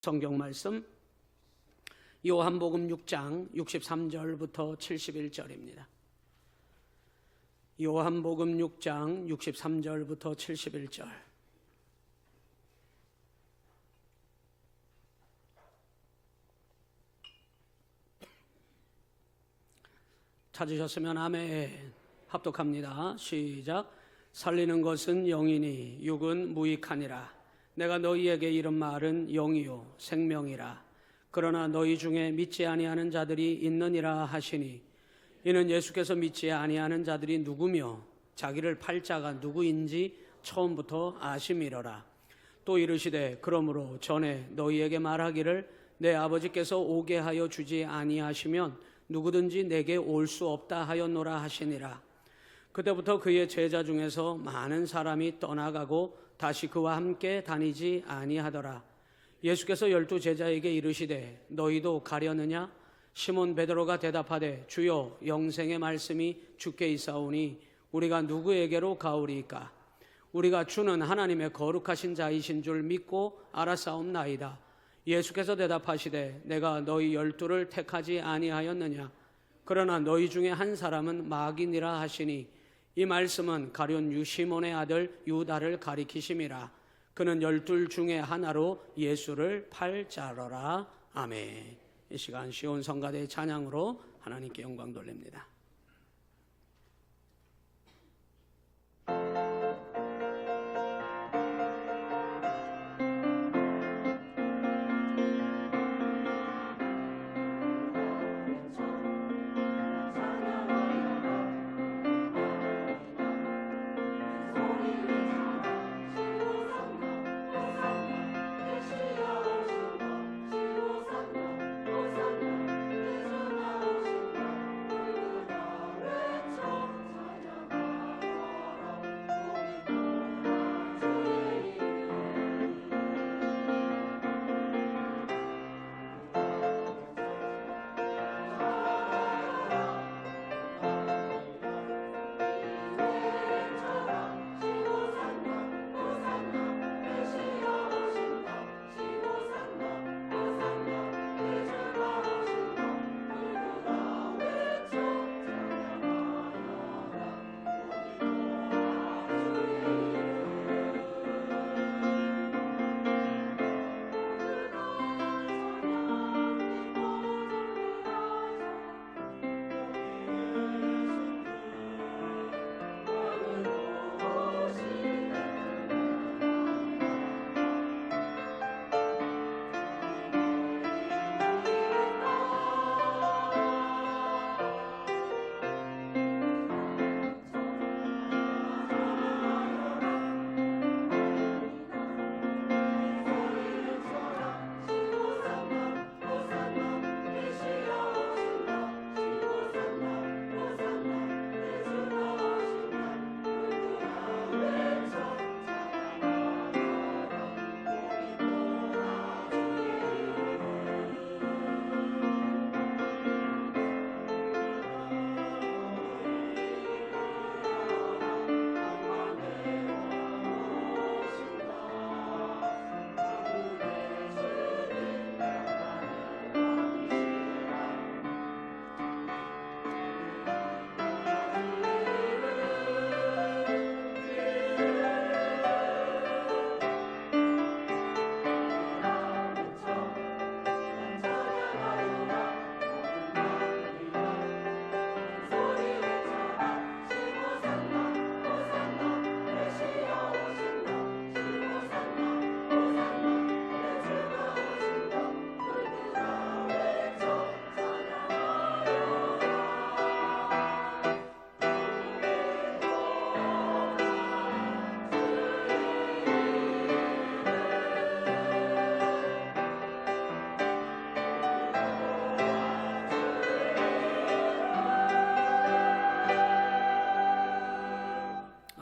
성경 말씀 요한복음 6장 63절부터 71절입니다. 요한복음 6장 63절부터 71절. 찾으셨으면 아멘. 합독합니다. 시작. 살리는 것은 영이니 육은 무익하니라. 내가 너희에게 이른 말은 영이요 생명이라. 그러나 너희 중에 믿지 아니하는 자들이 있느니라 하시니, 이는 예수께서 믿지 아니하는 자들이 누구며 자기를 팔 자가 누구인지 처음부터 아심이러라. 또 이르시되, 그러므로 전에 너희에게 말하기를 내 아버지께서 오게 하여 주지 아니하시면 누구든지 내게 올 수 없다 하였노라 하시니라. 그때부터 그의 제자 중에서 많은 사람이 떠나가고 다시 그와 함께 다니지 아니하더라. 예수께서 12 제자에게 이르시되, 너희도 가려느냐? 시몬 베드로가 대답하되, 주여, 영생의 말씀이 주께 있사오니 우리가 누구에게로 가오리이까? 우리가 주는 하나님의 거룩하신 자이신 줄 믿고 알았사옵나이다. 예수께서 대답하시되, 내가 너희 12를 택하지 아니하였느냐? 그러나 너희 중에 한 사람은 마귀니라 하시니, 이 말씀은 가룟 시몬의 아들 유다를 가리키심이라. 그는 12 중에 하나로 예수를 팔 자러라. 아멘. 이 시간 시온 성가대의 찬양으로 하나님께 영광 돌립니다.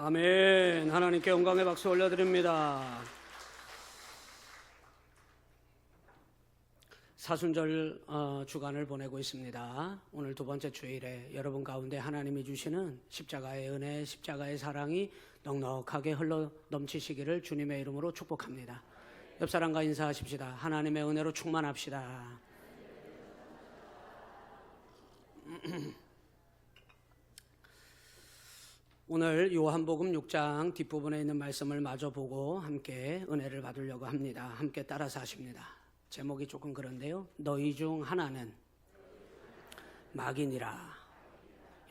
아멘. 하나님께 영광의 박수 올려드립니다. 사순절 주간을 보내고 있습니다. 오늘 두 번째 주일에 여러분 가운데 하나님이 주시는 십자가의 은혜, 십자가의 사랑이 넉넉하게 흘러 넘치시기를 주님의 이름으로 축복합니다. 옆 사람과 인사하십시다. 하나님의 은혜로 충만합시다. 오늘 요한복음 6장 뒷부분에 있는 말씀을 마저 보고 함께 은혜를 받으려고 합니다. 함께 따라서 하십니다. 제목이 조금 그런데요. 너희 중 하나는 마귀니라.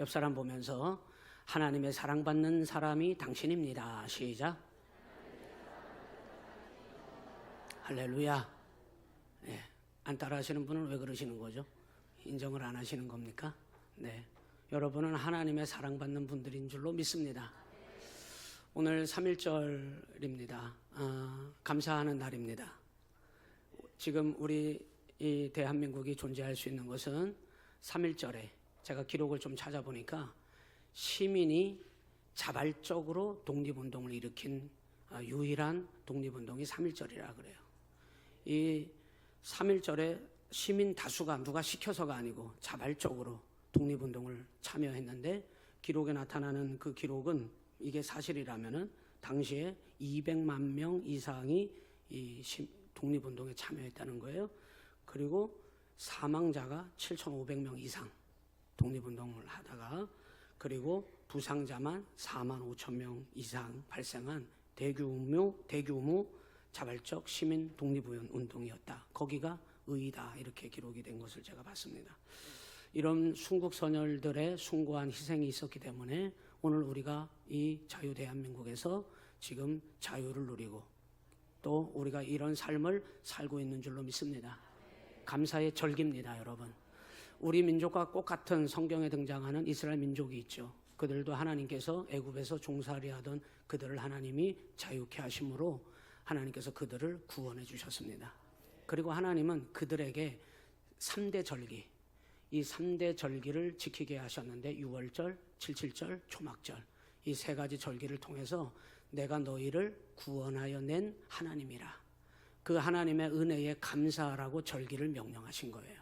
옆 사람 보면서 하나님의 사랑받는 사람이 당신입니다. 시작. 할렐루야. 네. 안 따라하시는 분은 왜 그러시는 거죠? 인정을 안 하시는 겁니까? 네. 여러분은 하나님의 사랑받는 분들인 줄로 믿습니다. 오늘 3.1절입니다. 감사하는 날입니다. 지금 우리 이 대한민국이 존재할 수 있는 것은 3.1절에 제가 기록을 좀 찾아보니까 시민이 자발적으로 독립운동을 일으킨 유일한 독립운동이 3.1절이라 그래요. 이 3.1절에 시민 다수가 누가 시켜서가 아니고 자발적으로 독립운동을 참여했는데 기록에 나타나는 그 기록은 이게 사실이라면은 당시에 200만 명 이상이 이 독립운동에 참여했다는 거예요. 그리고 사망자가 7,500명 이상 독립운동을 하다가 그리고 부상자만 4만 5천 명 이상 발생한 대규모 자발적 시민 독립운동이었다. 거기가 의이다 이렇게 기록이 된 것을 제가 봤습니다. 이런 순국선열들의 숭고한 희생이 있었기 때문에 오늘 우리가 이 자유대한민국에서 지금 자유를 누리고 또 우리가 이런 삶을 살고 있는 줄로 믿습니다. 감사의 절기입니다, 여러분. 우리 민족과 똑같은 성경에 등장하는 이스라엘 민족이 있죠. 그들도 하나님께서 애굽에서 종살이 하던 그들을 하나님이 자유케 하심으로 하나님께서 그들을 구원해 주셨습니다. 그리고 하나님은 그들에게 3대 절기, 이 3대 절기를 지키게 하셨는데 6월절, 77절, 초막절 이 세 가지 절기를 통해서 내가 너희를 구원하여 낸 하나님이라. 그 하나님의 은혜에 감사하라고 절기를 명령하신 거예요.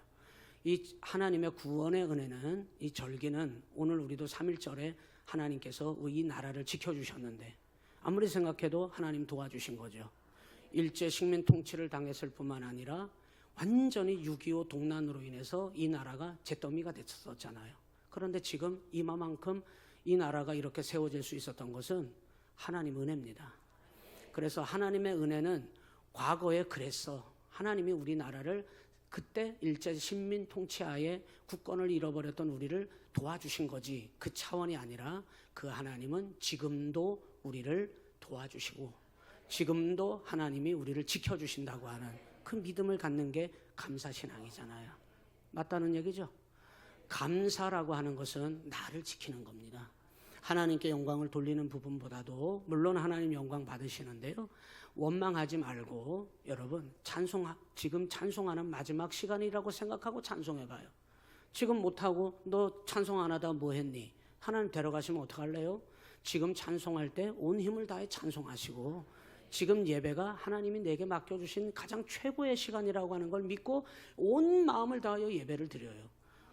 이 하나님의 구원의 은혜는 이 절기는 오늘 우리도 3.1절에 하나님께서 이 나라를 지켜주셨는데 아무리 생각해도 하나님 도와주신 거죠. 일제 식민 통치를 당했을 뿐만 아니라 완전히 6.25 동란으로 인해서 이 나라가 잿더미가 됐었잖아요. 그런데 지금 이마만큼 이 나라가 이렇게 세워질 수 있었던 것은 하나님 은혜입니다. 그래서 하나님의 은혜는 과거에 그랬어. 하나님이 우리나라를 그때 일제 식민 통치하에 국권을 잃어버렸던 우리를 도와주신 거지. 그 차원이 아니라 그 하나님은 지금도 우리를 도와주시고 지금도 하나님이 우리를 지켜주신다고 하는 그 믿음을 갖는 게 감사신앙이잖아요. 맞다는 얘기죠. 감사라고 하는 것은 나를 지키는 겁니다. 하나님께 영광을 돌리는 부분보다도 물론 하나님 영광 받으시는데요. 원망하지 말고 여러분 지금 찬송하는 마지막 시간이라고 생각하고 찬송해봐요. 지금 못하고 너 찬송 안 하다 뭐 했니? 하나님 데려가시면 어떡할래요? 지금 찬송할 때 온 힘을 다해 찬송하시고 지금 예배가 하나님이 내게 맡겨주신 가장 최고의 시간이라고 하는 걸 믿고 온 마음을 다하여 예배를 드려요.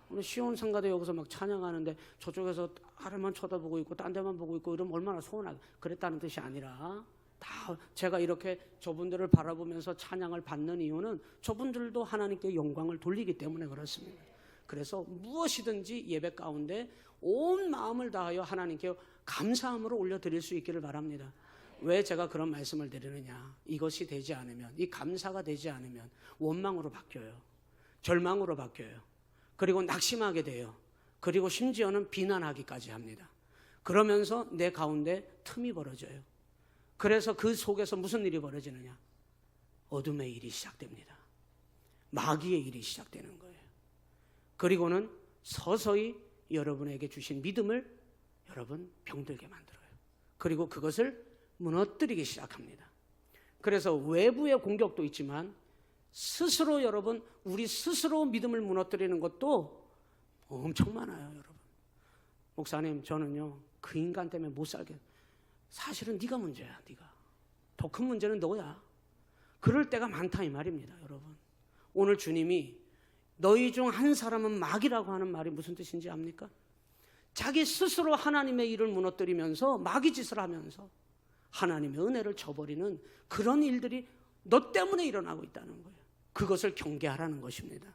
오늘 시온 성가대 여기서 막 찬양하는데 저쪽에서 하나만 쳐다보고 있고 딴 데만 보고 있고 이러면 얼마나 서운하게. 그랬다는 뜻이 아니라 다 제가 이렇게 저분들을 바라보면서 찬양을 받는 이유는 저분들도 하나님께 영광을 돌리기 때문에 그렇습니다. 그래서 무엇이든지 예배 가운데 온 마음을 다하여 하나님께 감사함으로 올려드릴 수 있기를 바랍니다. 왜 제가 그런 말씀을 드리느냐? 이것이 되지 않으면, 이 감사가 되지 않으면 원망으로 바뀌어요. 절망으로 바뀌어요. 그리고 낙심하게 돼요. 그리고 심지어는 비난하기까지 합니다. 그러면서 내 가운데 틈이 벌어져요. 그래서 그 속에서 무슨 일이 벌어지느냐? 어둠의 일이 시작됩니다. 마귀의 일이 시작되는 거예요. 그리고는 서서히 여러분에게 주신 믿음을 여러분 병들게 만들어요. 그리고 그것을 무너뜨리기 시작합니다. 그래서 외부의 공격도 있지만 스스로 여러분 우리 스스로 믿음을 무너뜨리는 것도 엄청 많아요. 여러분 목사님 저는요 그 인간 때문에 못 살겠어요. 사실은 네가 문제야. 네가 더 큰 문제는 너야. 그럴 때가 많다 이 말입니다. 여러분 오늘 주님이 너희 중 한 사람은 마귀라고 하는 말이 무슨 뜻인지 압니까? 자기 스스로 하나님의 일을 무너뜨리면서 마귀 짓을 하면서 하나님의 은혜를 저버리는 그런 일들이 너 때문에 일어나고 있다는 거예요. 그것을 경계하라는 것입니다.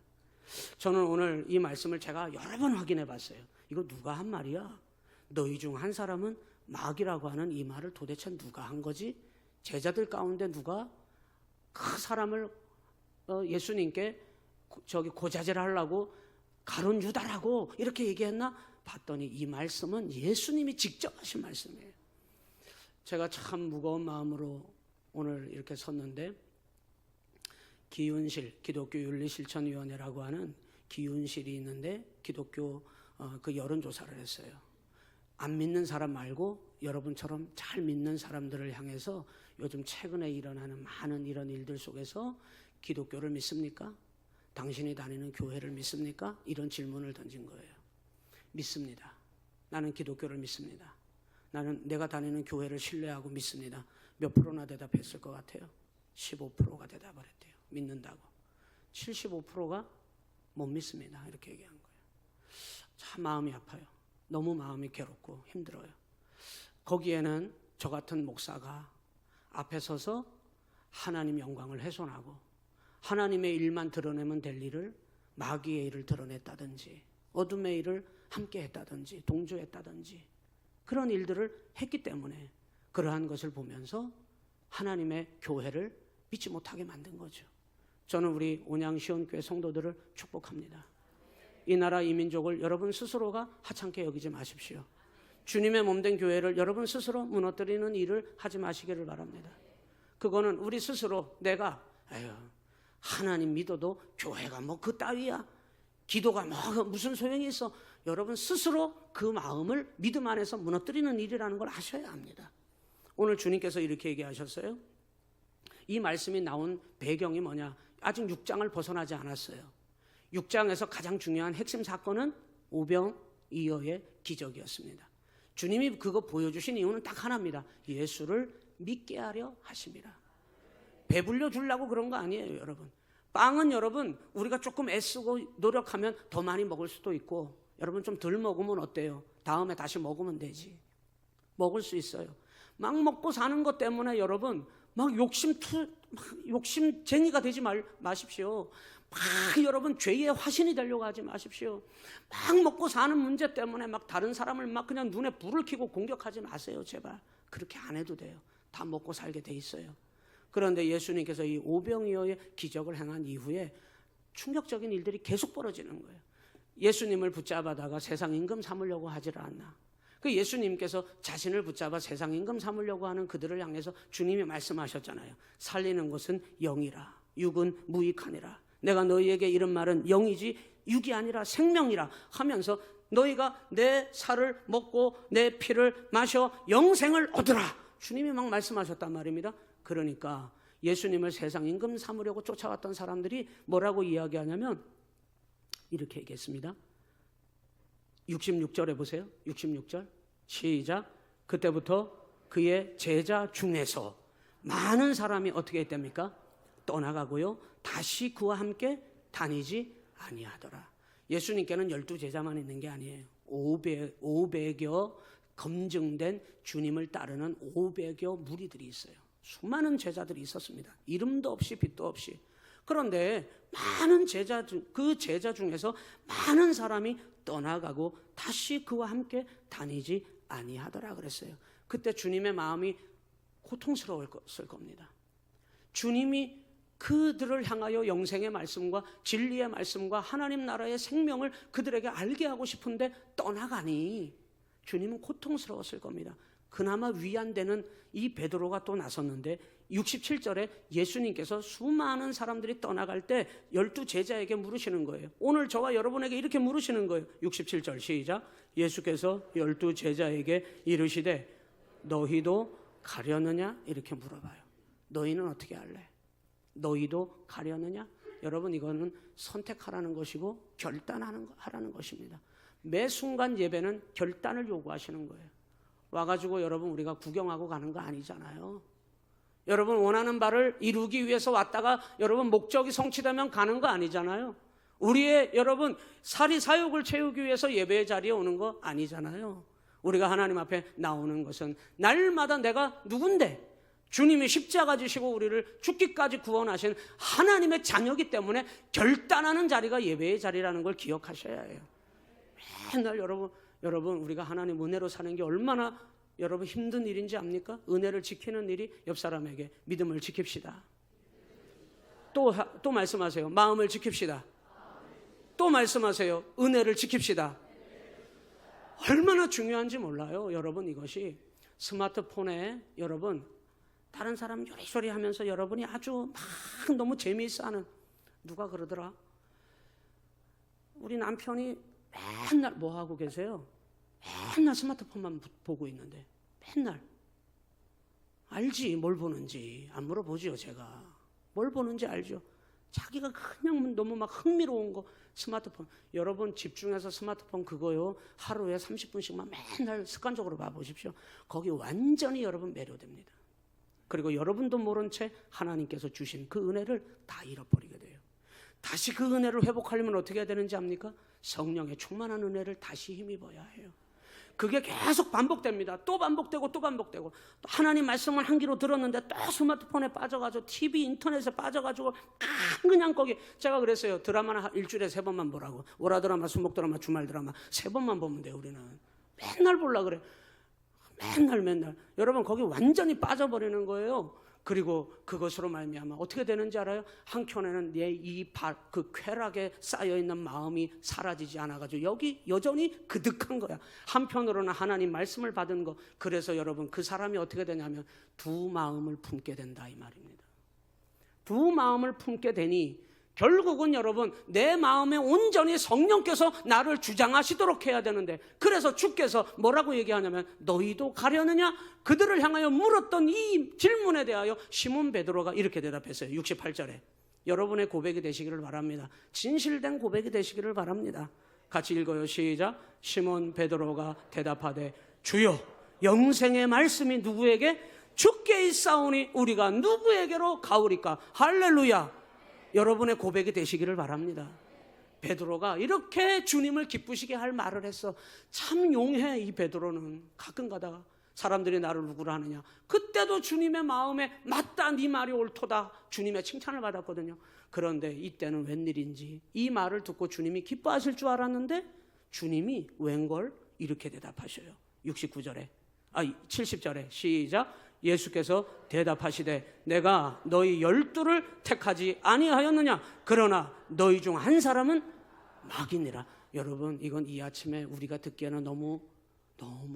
저는 오늘 이 말씀을 제가 여러 번 확인해 봤어요. 이거 누가 한 말이야? 너희 중 한 사람은 마귀라고 하는 이 말을 도대체 누가 한 거지? 제자들 가운데 누가 그 사람을 예수님께 고자질을 하려고 가룟 유다라고 이렇게 얘기했나? 봤더니 이 말씀은 예수님이 직접 하신 말씀이에요. 제가 참 무거운 마음으로 오늘 이렇게 섰는데, 기윤실, 기독교 윤리실천위원회라고 하는 기윤실이 있는데 기독교 그 여론조사를 했어요. 안 믿는 사람 말고 여러분처럼 잘 믿는 사람들을 향해서 요즘 최근에 일어나는 많은 이런 일들 속에서 기독교를 믿습니까? 당신이 다니는 교회를 믿습니까? 이런 질문을 던진 거예요. 믿습니다. 나는 기독교를 믿습니다. 나는 내가 다니는 교회를 신뢰하고 믿습니다. 몇 프로나 대답했을 것 같아요? 15%가 대답을 했대요. 믿는다고. 75%가 못 믿습니다. 이렇게 얘기한 거예요. 참 마음이 아파요. 너무 마음이 괴롭고 힘들어요. 거기에는 저 같은 목사가 앞에 서서 하나님 영광을 훼손하고 하나님의 일만 드러내면 될 일을 마귀의 일을 드러냈다든지 어둠의 일을 함께 했다든지 동조했다든지 그런 일들을 했기 때문에 그러한 것을 보면서 하나님의 교회를 믿지 못하게 만든 거죠. 저는 우리 온양시온교회 성도들을 축복합니다. 이 나라 이 민족을 여러분 스스로가 하찮게 여기지 마십시오. 주님의 몸된 교회를 여러분 스스로 무너뜨리는 일을 하지 마시기를 바랍니다. 그거는 우리 스스로 내가 하나님 믿어도 교회가 뭐 그 따위야, 기도가 뭐 무슨 소용이 있어, 여러분 스스로 그 마음을 믿음 안에서 무너뜨리는 일이라는 걸 아셔야 합니다. 오늘 주님께서 이렇게 얘기하셨어요. 이 말씀이 나온 배경이 뭐냐? 아직 6장을 벗어나지 않았어요. 6장에서 가장 중요한 핵심 사건은 오병이어의 기적이었습니다. 주님이 그거 보여주신 이유는 딱 하나입니다. 예수를 믿게 하려 하십니다. 배불려 주려고 그런 거 아니에요, 여러분. 빵은 여러분 우리가 조금 애쓰고 노력하면 더 많이 먹을 수도 있고, 여러분 좀 덜 먹으면 어때요? 다음에 다시 먹으면 되지. 먹을 수 있어요. 막 먹고 사는 것 때문에 여러분 막 욕심쟁이가 되지 마십시오. 막 여러분 죄의 화신이 되려고 하지 마십시오. 막 먹고 사는 문제 때문에 막 다른 사람을 막 그냥 눈에 불을 켜고 공격하지 마세요. 제발 그렇게 안 해도 돼요. 다 먹고 살게 돼 있어요. 그런데 예수님께서 이 오병이어의 기적을 행한 이후에 충격적인 일들이 계속 벌어지는 거예요. 예수님을 붙잡아다가 세상 임금 삼으려고 하지를 않나. 그 예수님께서 자신을 붙잡아 세상 임금 삼으려고 하는 그들을 향해서 주님이 말씀하셨잖아요. 살리는 것은 영이라 육은 무익하니라. 내가 너희에게 이런 말은 영이지 육이 아니라 생명이라 하면서 너희가 내 살을 먹고 내 피를 마셔 영생을 얻으라. 주님이 막 말씀하셨단 말입니다. 그러니까 예수님을 세상 임금 삼으려고 쫓아왔던 사람들이 뭐라고 이야기하냐면 이렇게 얘기했습니다. 66절에 보세요. 66절 시작. 그때부터 그의 제자 중에서 많은 사람이 어떻게 했답니까? 떠나가고요 다시 그와 함께 다니지 아니하더라. 예수님께는 12제자만 있는 게 아니에요. 500여 검증된 주님을 따르는 500여 무리들이 있어요. 수많은 제자들이 있었습니다. 이름도 없이 빛도 없이. 그런데 많은 제자 중에서 많은 사람이 떠나가고 다시 그와 함께 다니지 아니하더라 그랬어요. 그때 주님의 마음이 고통스러웠을 겁니다. 주님이 그들을 향하여 영생의 말씀과 진리의 말씀과 하나님 나라의 생명을 그들에게 알게 하고 싶은데 떠나가니 주님은 고통스러웠을 겁니다. 그나마 위안되는 이 베드로가 또 나섰는데 67절에 예수님께서 수많은 사람들이 떠나갈 때 12제자에게 물으시는 거예요. 오늘 저와 여러분에게 이렇게 물으시는 거예요. 67절 시작. 예수께서 12제자에게 이르시되 너희도 가려느냐? 이렇게 물어봐요. 너희는 어떻게 할래? 너희도 가려느냐? 여러분 이거는 선택하라는 것이고 결단하라는 것입니다. 매 순간 예배는 결단을 요구하시는 거예요. 와가지고 여러분 우리가 구경하고 가는 거 아니잖아요. 여러분 원하는 바를 이루기 위해서 왔다가 여러분 목적이 성취되면 가는 거 아니잖아요. 우리의 여러분 사리사욕을 채우기 위해서 예배의 자리에 오는 거 아니잖아요. 우리가 하나님 앞에 나오는 것은 날마다 내가 누군데 주님이 십자가 지시고 우리를 죽기까지 구원하신 하나님의 자녀이기 때문에 결단하는 자리가 예배의 자리라는 걸 기억하셔야 해요. 맨날 여러분 우리가 하나님 은혜로 사는 게 얼마나 여러분 힘든 일인지 압니까? 은혜를 지키는 일이 옆 사람에게 믿음을 지킵시다. 또 말씀하세요. 마음을 지킵시다. 또 말씀하세요. 은혜를 지킵시다. 얼마나 중요한지 몰라요. 여러분 이것이 스마트폰에 여러분 다른 사람 요리조리 하면서 여러분이 아주 막 너무 재미있어 하는, 누가 그러더라? 우리 남편이 맨날 뭐 하고 계세요? 맨날 스마트폰만 보고 있는데, 맨날. 알지 뭘 보는지. 안 물어보지요 제가. 뭘 보는지 알죠. 자기가 그냥 너무 막 흥미로운 거 스마트폰. 여러분 집중해서 스마트폰 그거요 하루에 30분씩만 맨날 습관적으로 봐보십시오. 거기 완전히 여러분 매료됩니다. 그리고 여러분도 모른 채 하나님께서 주신 그 은혜를 다 잃어버리게 돼요. 다시 그 은혜를 회복하려면 어떻게 해야 되는지 압니까? 성령의 충만한 은혜를 다시 힘입어야 해요. 그게 계속 반복됩니다. 또 반복되고 또 반복되고. 또 하나님 말씀을 한 귀로 들었는데 또 스마트폰에 빠져가지고 TV 인터넷에 빠져가지고 그냥 거기. 제가 그랬어요. 드라마는 일주일에 3번만 보라고. 월화 드라마, 수목 드라마, 주말 드라마 3번만 보면 돼요. 우리는 맨날 보려고 그래. 맨날 여러분 거기 완전히 빠져버리는 거예요. 그리고 그것으로 말미암아 어떻게 되는지 알아요? 한켠에는 내 이 그 쾌락에 쌓여있는 마음이 사라지지 않아가지고 여기 여전히 그득한 거야. 한편으로는 하나님 말씀을 받은 거. 그래서 여러분 그 사람이 어떻게 되냐면 두 마음을 품게 된다 이 말입니다. 두 마음을 품게 되니 결국은 여러분 내 마음에 온전히 성령께서 나를 주장하시도록 해야 되는데, 그래서 주께서 뭐라고 얘기하냐면 너희도 가려느냐? 그들을 향하여 물었던 이 질문에 대하여 시몬 베드로가 이렇게 대답했어요. 68절에. 여러분의 고백이 되시기를 바랍니다. 진실된 고백이 되시기를 바랍니다. 같이 읽어요. 시작. 시몬 베드로가 대답하되 주여 영생의 말씀이 누구에게? 주께 있사오니 우리가 누구에게로 가오리까? 할렐루야. 여러분의 고백이 되시기를 바랍니다. 베드로가 이렇게 주님을 기쁘시게 할 말을 했어. 참 용해 이 베드로는. 가끔 가다가 사람들이 나를 누구라 하느냐, 그때도 주님의 마음에 맞다 네 말이 옳도다 주님의 칭찬을 받았거든요. 그런데 이때는 웬일인지 이 말을 듣고 주님이 기뻐하실 줄 알았는데 주님이 웬걸 이렇게 대답하셔요. 70절에 시작. 예수께서 대답하시되 내가 너희 12를 택하지 아니하였느냐? 그러나 너희 중 한 사람은 마귀니라. 여러분 이건 이 아침에 우리가 듣기에는 너무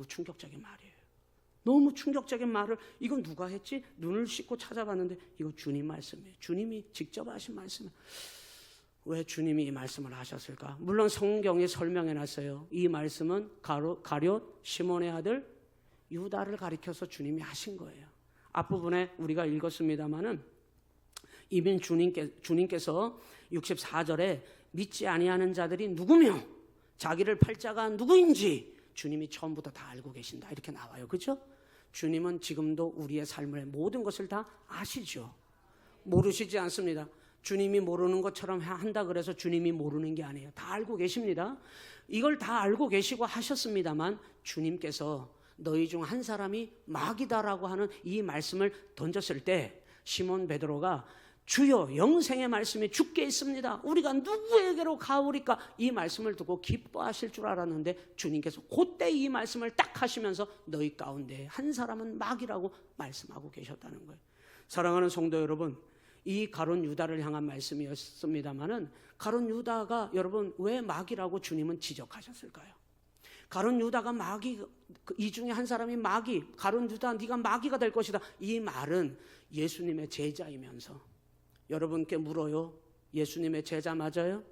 충격적인 말이에요. 너무 충격적인 말을. 이건 누가 했지? 눈을 씻고 찾아봤는데 이거 주님 말씀이에요. 주님이 직접 하신 말씀이에요. 왜 주님이 이 말씀을 하셨을까? 물론 성경이 설명해놨어요. 이 말씀은 가룟 시몬의 아들 유다를 가리켜서 주님이 하신 거예요. 앞부분에 우리가 읽었습니다마는 이미 주님께서 64절에 믿지 아니하는 자들이 누구며 자기를 팔 자가 누구인지 주님이 처음부터 다 알고 계신다 이렇게 나와요. 그렇죠? 주님은 지금도 우리의 삶의 모든 것을 다 아시죠. 모르시지 않습니다. 주님이 모르는 것처럼 한다 그래서 주님이 모르는 게 아니에요. 다 알고 계십니다. 이걸 다 알고 계시고 하셨습니다만 주님께서 너희 중 한 사람이 마귀다라고 하는 이 말씀을 던졌을 때 시몬 베드로가 주여 영생의 말씀이 주께 있습니다. 우리가 누구에게로 가오리까? 이 말씀을 듣고 기뻐하실 줄 알았는데 주님께서 그때 이 말씀을 딱 하시면서 너희 가운데 한 사람은 마귀라고 말씀하고 계셨다는 거예요. 사랑하는 성도 여러분, 이 가룟 유다를 향한 말씀이었습니다마는 가룟 유다가 여러분 왜 마귀라고 주님은 지적하셨을까요? 가룟 유다가 마귀, 이 중에 한 사람이 마귀, 가룟 유다 네가 마귀가 될 것이다. 이 말은 예수님의 제자이면서 여러분께 물어요. 예수님의 제자 맞아요?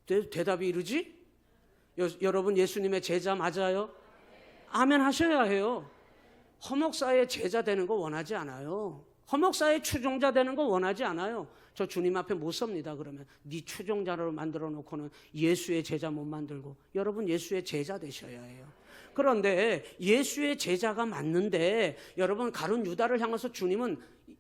대답이 이러지? 여러분 예수님의 제자 맞아요? 아멘 하셔야 해요. 허목사의 제자 되는 거 원하지 않아요. 허목사의 추종자 되는 거 원하지 않아요. 저 주님 앞에 못 섭니다. 그러면 네 추종자로 만들어 놓고는 예수의 제자 못 만들고. 여러분 예수의 제자 되셔야 해요. 그런데 예수의 제자가 맞는데 여러분 가룟 유다를 향해서 주님은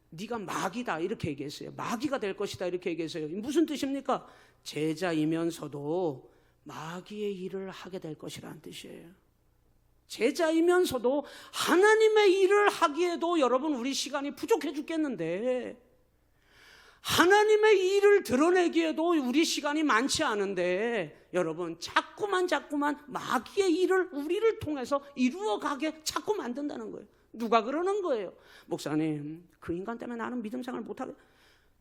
네가 마귀다 이렇게 얘기했어요. 마귀가 될 것이다 이렇게 얘기했어요. 무슨 뜻입니까? 제자이면서도 마귀의 일을 하게 될 것이라는 뜻이에요. 제자이면서도 하나님의 일을 하기에도 여러분 우리 시간이 부족해 죽겠는데, 하나님의 일을 드러내기에도 우리 시간이 많지 않은데, 여러분 자꾸만 마귀의 일을 우리를 통해서 이루어가게 자꾸 만든다는 거예요. 누가 그러는 거예요? 목사님, 그 인간 때문에 나는 믿음 생활 못하게.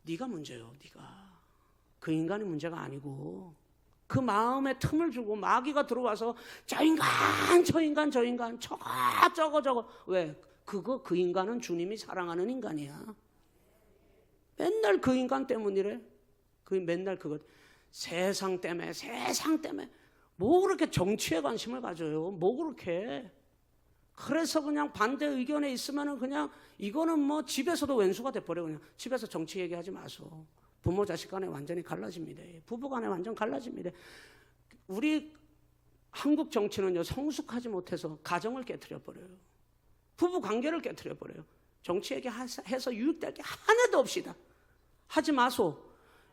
네가 문제예요. 네가. 그 인간이 문제가 아니고 그 마음에 틈을 주고 마귀가 들어와서 저 인간 저거. 왜? 그 인간은 주님이 사랑하는 인간이야. 맨날 그 인간 때문이래. 맨날 세상 때문에 뭐 그렇게 정치에 관심을 가져요? 뭐 그렇게. 그래서 그냥 반대 의견에 있으면은 그냥 이거는 뭐 집에서도 왼수가 돼버려. 그냥 집에서 정치 얘기하지 마소. 부모 자식 간에 완전히 갈라집니다. 부부 간에 완전 갈라집니다. 우리 한국 정치는요, 성숙하지 못해서 가정을 깨트려 버려요. 부부 관계를 깨트려 버려요. 정치 얘기해서 유익될 게 하나도 없이다. 하지 마소.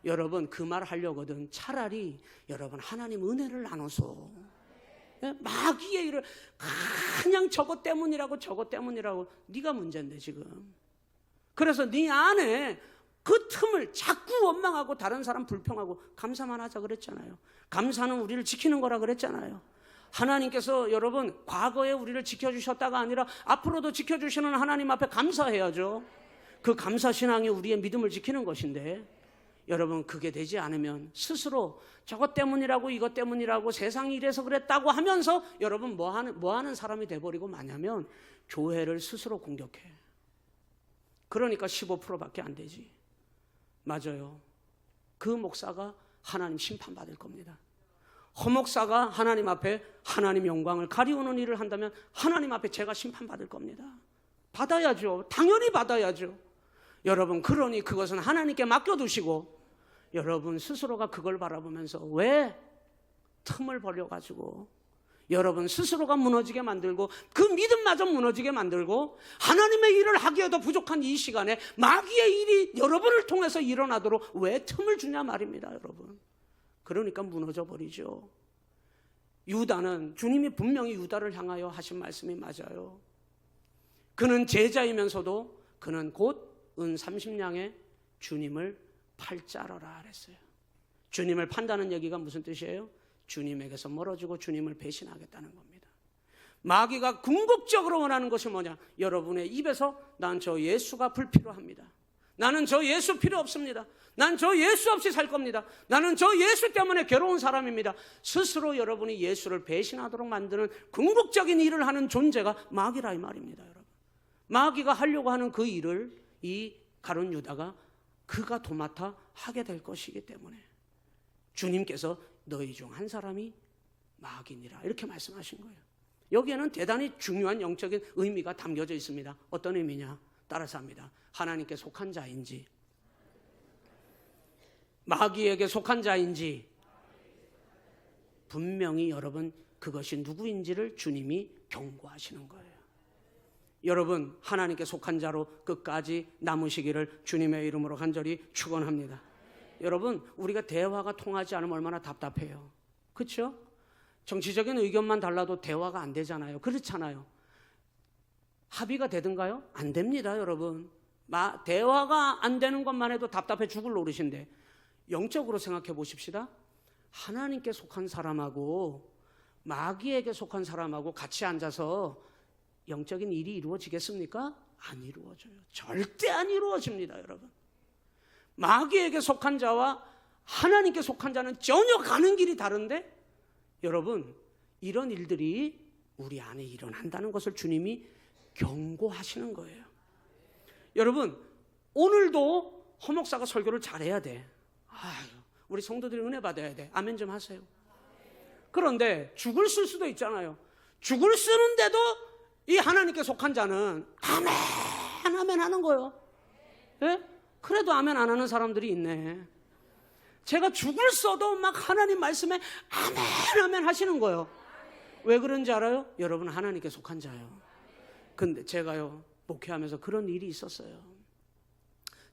여러분 그 말 하려거든. 차라리 여러분 하나님 은혜를 나눠서, 마귀의 일을 그냥 저것 때문이라고 네가 문제인데 지금. 그래서 네 안에 그 틈을 자꾸 원망하고 다른 사람 불평하고. 감사만 하자 그랬잖아요. 감사는 우리를 지키는 거라 그랬잖아요. 하나님께서 여러분 과거에 우리를 지켜주셨다가 아니라 앞으로도 지켜주시는 하나님 앞에 감사해야죠. 그 감사신앙이 우리의 믿음을 지키는 것인데, 여러분 그게 되지 않으면 스스로 저것 때문이라고 이것 때문이라고 세상이 이래서 그랬다고 하면서 여러분 뭐 하는 사람이 돼버리고 마냐면 교회를 스스로 공격해. 그러니까 15%밖에 안 되지. 맞아요. 그 목사가 하나님 심판받을 겁니다. 허목사가 하나님 앞에 하나님 영광을 가리우는 일을 한다면 하나님 앞에 제가 심판받을 겁니다. 받아야죠. 당연히 받아야죠. 여러분 그러니 그것은 하나님께 맡겨두시고 여러분 스스로가 그걸 바라보면서 왜 틈을 벌여가지고 여러분 스스로가 무너지게 만들고 그 믿음마저 무너지게 만들고 하나님의 일을 하기에도 부족한 이 시간에 마귀의 일이 여러분을 통해서 일어나도록 왜 틈을 주냐 말입니다. 여러분 그러니까 무너져 버리죠. 유다는, 주님이 분명히 유다를 향하여 하신 말씀이 맞아요. 그는 제자이면서도 그는 곧 은 30냥에 주님을 팔자러라 그랬어요. 주님을 판다는 얘기가 무슨 뜻이에요? 주님에게서 멀어지고 주님을 배신하겠다는 겁니다. 마귀가 궁극적으로 원하는 것이 뭐냐? 여러분의 입에서 난 저 예수가 불필요합니다. 나는 저 예수 필요 없습니다. 난 저 예수 없이 살 겁니다. 나는 저 예수 때문에 괴로운 사람입니다. 스스로 여러분이 예수를 배신하도록 만드는 궁극적인 일을 하는 존재가 마귀라 이 말입니다. 여러분, 마귀가 하려고 하는 그 일을 이 가룟 유다가 그가 도맡아 하게 될 것이기 때문에 주님께서 너희 중 한 사람이 마귀니라 이렇게 말씀하신 거예요. 여기에는 대단히 중요한 영적인 의미가 담겨져 있습니다. 어떤 의미냐? 따라서 합니다. 하나님께 속한 자인지 마귀에게 속한 자인지 분명히 여러분 그것이 누구인지를 주님이 경고하시는 거예요. 여러분 하나님께 속한 자로 끝까지 남으시기를 주님의 이름으로 간절히 축원합니다. 여러분 우리가 대화가 통하지 않으면 얼마나 답답해요. 그렇죠? 정치적인 의견만 달라도 대화가 안 되잖아요. 그렇잖아요. 합의가 되든가요? 안 됩니다. 여러분 대화가 안 되는 것만 해도 답답해 죽을 노릇인데 영적으로 생각해 보십시다. 하나님께 속한 사람하고 마귀에게 속한 사람하고 같이 앉아서 영적인 일이 이루어지겠습니까? 안 이루어져요. 절대 안 이루어집니다. 여러분 마귀에게 속한 자와 하나님께 속한 자는 전혀 가는 길이 다른데 여러분 이런 일들이 우리 안에 일어난다는 것을 주님이 경고하시는 거예요. 여러분 오늘도 허목사가 설교를 잘해야 돼. 우리 성도들이 은혜 받아야 돼. 아멘 좀 하세요. 그런데 죽을 쓸 수도 있잖아요. 죽을 쓰는데도 이 하나님께 속한 자는 아멘 하는 거예요. 예? 그래도 아멘 안 하는 사람들이 있네. 제가 죽을 써도 막 하나님 말씀에 아멘 하시는 거예요. 왜 그런지 알아요? 여러분 하나님께 속한 자예요. 근데 제가요 목회하면서 그런 일이 있었어요.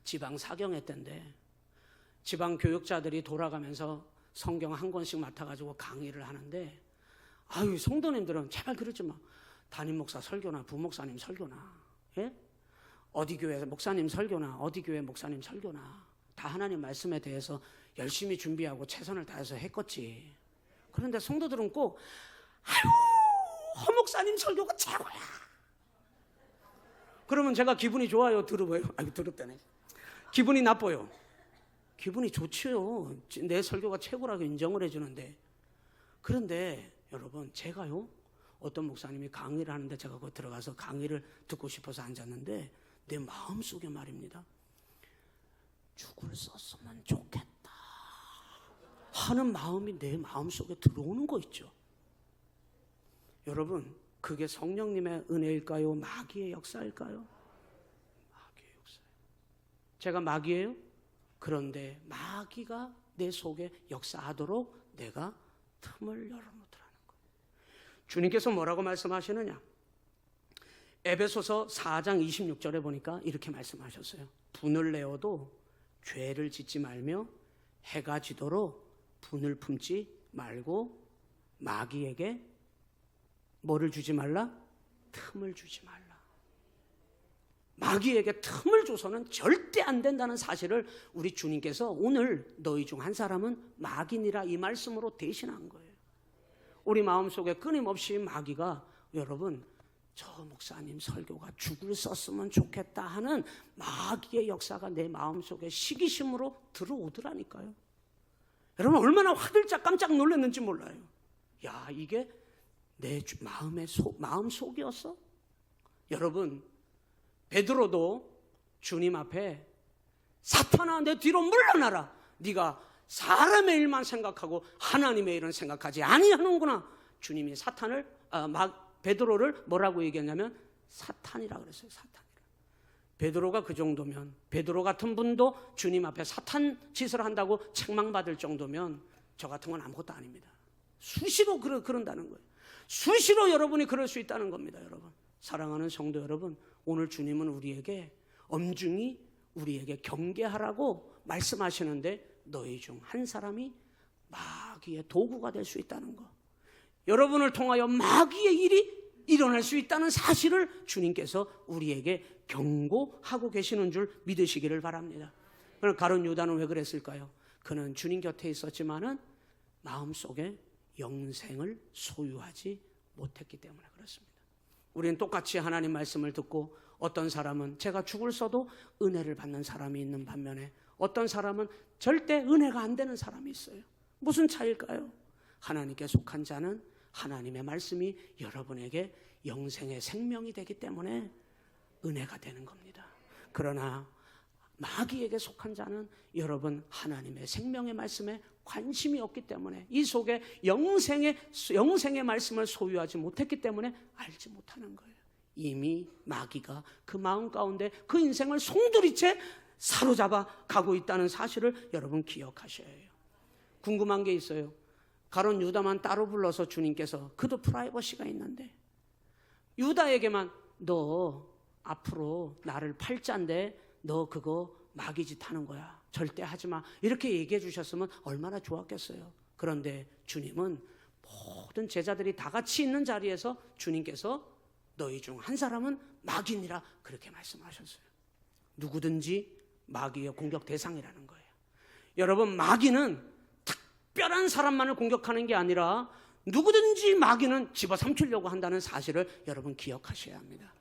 지방 사경회 때인데 지방 교육자들이 돌아가면서 성경 한 권씩 맡아가지고 강의를 하는데 성도님들은 제발 그러지 마. 담임 목사 설교나 부목사님 설교나, 예? 어디 교회 목사님 설교나 어디 교회 목사님 설교나 다 하나님 말씀에 대해서 열심히 준비하고 최선을 다해서 했겠지. 그런데 성도들은 꼭 허 목사님 설교가 최고야. 그러면 제가 기분이 좋아요, 들어봐요? 아이고, 더럽다네. 기분이 나빠요. 기분이 좋지요. 내 설교가 최고라고 인정을 해주는데. 그런데 여러분, 제가요, 어떤 목사님이 강의를 하는데 제가 거기 들어가서 강의를 듣고 싶어서 앉았는데 내 마음속에 말입니다, 죽을 썼으면 좋겠다 하는 마음이 내 마음속에 들어오는 거 있죠. 여러분, 그게 성령님의 은혜일까요? 마귀의 역사일까요? 마귀의 역사예요. 제가 마귀예요? 그런데 마귀가 내 속에 역사하도록 내가 틈을 열어놓더라는 거예요. 주님께서 뭐라고 말씀하시느냐? 에베소서 4장 26절에 보니까 이렇게 말씀하셨어요. 분을 내어도 죄를 짓지 말며 해가 지도록 분을 품지 말고 마귀에게 뭐를 주지 말라? 틈을 주지 말라. 마귀에게 틈을 줘서는 절대 안 된다는 사실을 우리 주님께서 오늘 너희 중 한 사람은 마귀니라 이 말씀으로 대신한 거예요. 우리 마음속에 끊임없이 마귀가 여러분, 저 목사님 설교가 죽을 썼으면 좋겠다 하는 마귀의 역사가 내 마음속에 시기심으로 들어오더라니까요. 여러분, 얼마나 화들짝 깜짝 놀랐는지 몰라요. 야, 이게 내 마음 속이었어? 여러분, 베드로도 주님 앞에 사탄아, 내 뒤로 물러나라. 네가 사람의 일만 생각하고 하나님의 일은 생각하지 아니하는구나. 주님이 베드로를 뭐라고 얘기했냐면 사탄이라 그랬어요. 사탄이라. 베드로가 그 정도면, 베드로 같은 분도 주님 앞에 사탄 짓을 한다고 책망받을 정도면 저 같은 건 아무것도 아닙니다. 수시로 그런다는 거예요. 수시로 여러분이 그럴 수 있다는 겁니다. 여러분, 사랑하는 성도 여러분, 오늘 주님은 우리에게 엄중히 우리에게 경계하라고 말씀하시는데 너희 중 한 사람이 마귀의 도구가 될 수 있다는 거, 여러분을 통하여 마귀의 일이 일어날 수 있다는 사실을 주님께서 우리에게 경고하고 계시는 줄 믿으시기를 바랍니다. 그럼 가룟 유다는 왜 그랬을까요? 그는 주님 곁에 있었지만은 마음속에 영생을 소유하지 못했기 때문에 그렇습니다. 우리는 똑같이 하나님 말씀을 듣고 어떤 사람은 제가 죽을 써도 은혜를 받는 사람이 있는 반면에 어떤 사람은 절대 은혜가 안 되는 사람이 있어요. 무슨 차이일까요? 하나님께 속한 자는 하나님의 말씀이 여러분에게 영생의 생명이 되기 때문에 은혜가 되는 겁니다. 그러나 마귀에게 속한 자는 여러분 하나님의 생명의 말씀에 관심이 없기 때문에 이 속에 영생의 말씀을 소유하지 못했기 때문에 알지 못하는 거예요. 이미 마귀가 그 마음 가운데 그 인생을 송두리째 사로잡아 가고 있다는 사실을 여러분 기억하셔야 해요. 궁금한 게 있어요. 가룟 유다만 따로 불러서 주님께서, 그도 프라이버시가 있는데 유다에게만 너 앞으로 나를 팔자인데 너 그거 마귀짓 하는 거야, 절대 하지 마, 이렇게 얘기해 주셨으면 얼마나 좋았겠어요. 그런데 주님은 모든 제자들이 다 같이 있는 자리에서 주님께서 너희 중 한 사람은 마귀니라 그렇게 말씀하셨어요. 누구든지 마귀의 공격 대상이라는 거예요. 여러분, 마귀는 특별한 사람만을 공격하는 게 아니라 누구든지 마귀는 집어삼키려고 한다는 사실을 여러분 기억하셔야 합니다.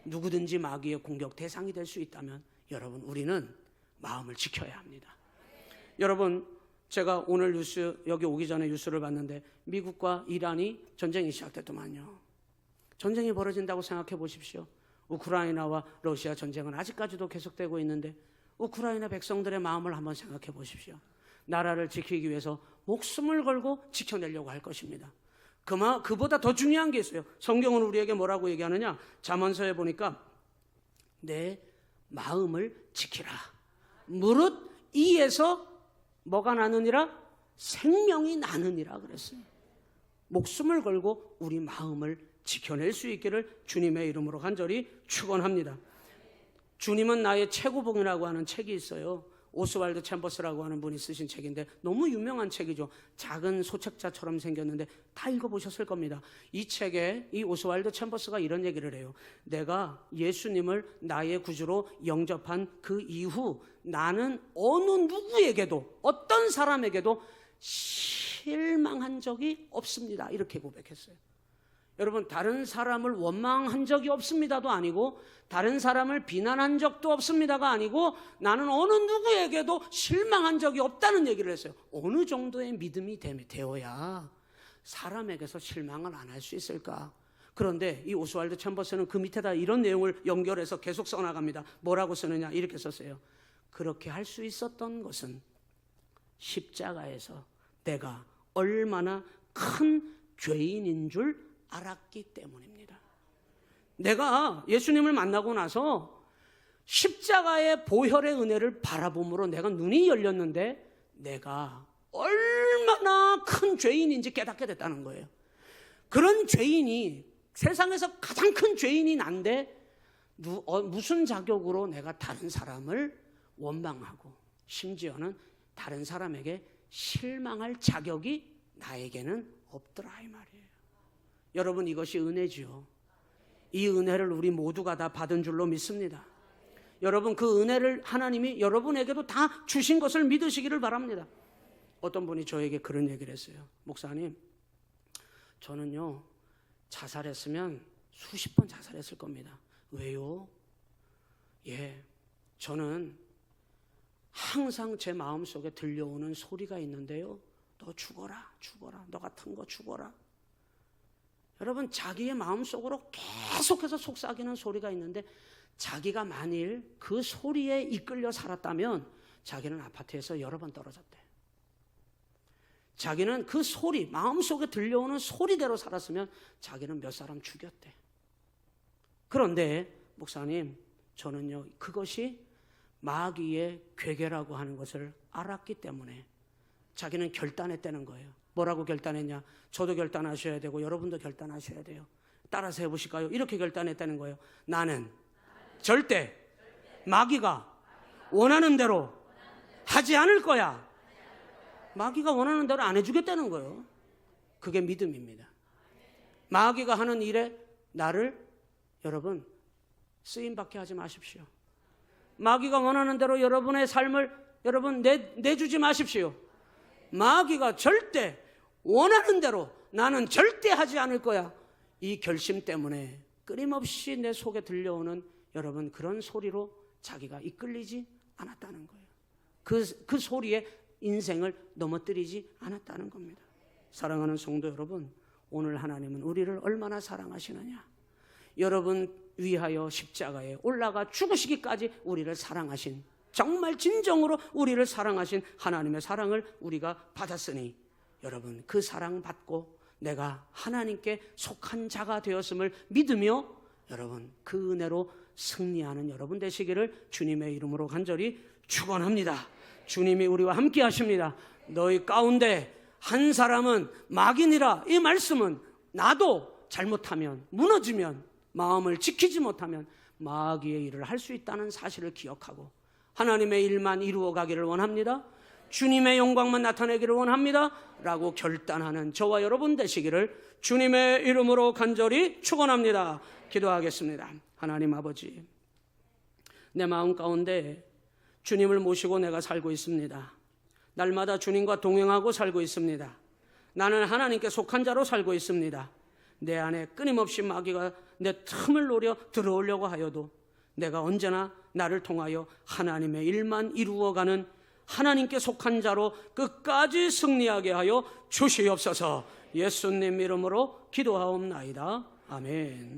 누구든지 마귀의 공격 대상이 될 수 있다면 여러분, 우리는 마음을 지켜야 합니다. 여러분, 제가 오늘 뉴스, 여기 오기 전에 뉴스를 봤는데 미국과 이란이 전쟁이 시작됐더만요. 전쟁이 벌어진다고 생각해 보십시오. 우크라이나와 러시아 전쟁은 아직까지도 계속되고 있는데 우크라이나 백성들의 마음을 한번 생각해 보십시오. 나라를 지키기 위해서 목숨을 걸고 지켜내려고 할 것입니다. 그보다 더 중요한 게 있어요. 성경은 우리에게 뭐라고 얘기하느냐? 잠언서에 보니까 내 마음을 지키라. 무릇 이에서 뭐가 나느니라? 생명이 나느니라 그랬어요. 목숨을 걸고 우리 마음을 지켜낼 수 있기를 주님의 이름으로 간절히 축원합니다. 주님은 나의 최고봉이라고 하는 책이 있어요. 오스왈드 챔버스라고 하는 분이 쓰신 책인데 너무 유명한 책이죠. 작은 소책자처럼 생겼는데 다 읽어보셨을 겁니다. 이 책에 이 오스왈드 챔버스가 이런 얘기를 해요. 내가 예수님을 나의 구주로 영접한 그 이후 나는 어느 누구에게도, 어떤 사람에게도 실망한 적이 없습니다. 이렇게 고백했어요. 여러분, 다른 사람을 원망한 적이 없습니다도 아니고, 다른 사람을 비난한 적도 없습니다가 아니고, 나는 어느 누구에게도 실망한 적이 없다는 얘기를 했어요. 어느 정도의 믿음이 되어야 사람에게서 실망을 안 할 수 있을까? 그런데 이 오스왈드 챔버스는 그 밑에다 이런 내용을 연결해서 계속 써나갑니다. 뭐라고 쓰느냐? 이렇게 썼어요. 그렇게 할 수 있었던 것은 십자가에서 내가 얼마나 큰 죄인인 줄 알았기 때문입니다. 내가 예수님을 만나고 나서 십자가의 보혈의 은혜를 바라봄으로 내가 눈이 열렸는데 내가 얼마나 큰 죄인인지 깨닫게 됐다는 거예요. 그런 죄인이, 세상에서 가장 큰 죄인이 난데 무슨 자격으로 내가 다른 사람을 원망하고 심지어는 다른 사람에게 실망할 자격이 나에게는 없더라, 이 말이에요. 여러분, 이것이 은혜지요. 이 은혜를 우리 모두가 다 받은 줄로 믿습니다. 여러분, 그 은혜를 하나님이 여러분에게도 다 주신 것을 믿으시기를 바랍니다. 어떤 분이 저에게 그런 얘기를 했어요. 목사님, 저는요 자살했으면 수십 번 자살했을 겁니다. 왜요? 저는 항상 제 마음속에 들려오는 소리가 있는데요, 너 죽어라, 죽어라, 너 같은 거 죽어라. 여러분, 자기의 마음속으로 계속해서 속삭이는 소리가 있는데 자기가 만일 그 소리에 이끌려 살았다면 자기는 아파트에서 여러 번 떨어졌대. 자기는 그 소리, 마음속에 들려오는 소리대로 살았으면 자기는 몇 사람 죽였대. 그런데 목사님, 저는요 그것이 마귀의 괴계라고 하는 것을 알았기 때문에 자기는 결단했다는 거예요. 뭐라고 결단했냐? 저도 결단하셔야 되고 여러분도 결단하셔야 돼요. 따라서 해보실까요? 이렇게 결단했다는 거예요. 나는 절대 마귀가 원하는 대로 하지 않을 거야. 마귀가 원하는 대로 안 해주겠다는 거예요. 그게 믿음입니다. 마귀가 하는 일에 나를, 여러분, 쓰임받게 하지 마십시오. 마귀가 원하는 대로 여러분의 삶을 여러분 내주지 마십시오. 마귀가 절대 원하는 대로 나는 절대 하지 않을 거야. 이 결심 때문에 끊임없이 내 속에 들려오는 여러분 그런 소리로 자기가 이끌리지 않았다는 거예요. 그 소리에 인생을 넘어뜨리지 않았다는 겁니다. 사랑하는 성도 여러분, 오늘 하나님은 우리를 얼마나 사랑하시느냐. 여러분 위하여 십자가에 올라가 죽으시기까지 우리를 사랑하신, 정말 진정으로 우리를 사랑하신 하나님의 사랑을 우리가 받았으니 여러분 그 사랑 받고 내가 하나님께 속한 자가 되었음을 믿으며 여러분 그 은혜로 승리하는 여러분 되시기를 주님의 이름으로 간절히 축원합니다. 주님이 우리와 함께 하십니다. 너희 가운데 한 사람은 마귀니라. 이 말씀은 나도 잘못하면, 무너지면, 마음을 지키지 못하면 마귀의 일을 할 수 있다는 사실을 기억하고 하나님의 일만 이루어 가기를 원합니다. 주님의 영광만 나타내기를 원합니다. 라고 결단하는 저와 여러분 되시기를 주님의 이름으로 간절히 축원합니다. 기도하겠습니다. 하나님 아버지, 내 마음 가운데 주님을 모시고 내가 살고 있습니다. 날마다 주님과 동행하고 살고 있습니다. 나는 하나님께 속한 자로 살고 있습니다. 내 안에 끊임없이 마귀가 내 틈을 노려 들어오려고 하여도 내가 언제나 나를 통하여 하나님의 일만 이루어가는 하나님께 속한 자로 끝까지 승리하게 하여 주시옵소서. 예수님 이름으로 기도하옵나이다. 아멘.